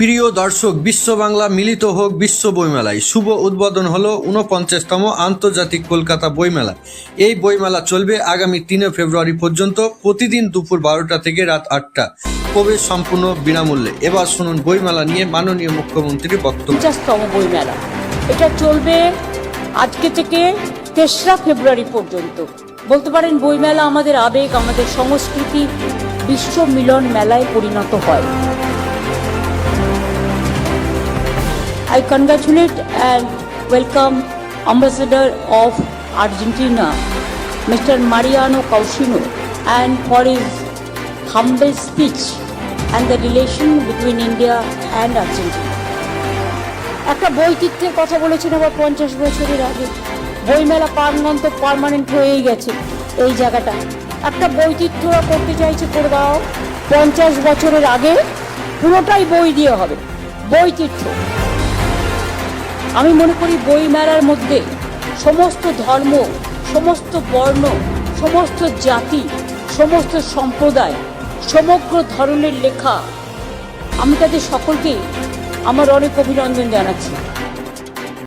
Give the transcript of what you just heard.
প্রিয় দর্শক, বিশ্ব বাংলা মিলিত হোক বিশ্ব বইমেলায়। শুভ উদ্বোধন হলো 49তম আন্তর্জাতিক কলকাতা বইমেলা। এই বইমেলা চলবে আগামী 3 ফেব্রুয়ারি পর্যন্ত, প্রতিদিন দুপুর 12টা থেকে রাত 8টা। প্রবেশ সম্পূর্ণ বিনামূল্যে। এবার শুনুন বইমেলা নিয়ে মাননীয় মুখ্যমন্ত্রীর বক্তব্য। 50তম বইমেলা, এটা চলবে আজকে থেকে 3রা ফেব্রুয়ারি পর্যন্ত। বলতে পারেন বইমেলা আমাদের আবেগ, আমাদের সংস্কৃতি বিশ্ব মিলন মেলায় পরিণত হয়। I congratulate and welcome Ambassador of Argentina, Mr. Mariano Caucino, and for his humble speech and the relation between India and Argentina. একটা বৈচিত্র্যের কথা বলেছেন আবার 50 বছরের আগে। বইমেলা প্রাণবন্ত পার্মানেন্ট হয়েই গেছে এই জায়গাটা। একটা বৈচিত্র্য করতে চাইছে, করে দাও। 50 বছরের আগে পুরোটাই বই দিয়ে হবে, বৈচিত্র্য। আমি মনে করি বইমেলার মধ্যে সমস্ত ধর্ম, সমস্ত বর্ণ, সমস্ত জাতি, সমস্ত সম্প্রদায়, সমগ্র ধরনের লেখা, আমি তাদের সকলকেই আমার অনেক অভিনন্দন জানাচ্ছি।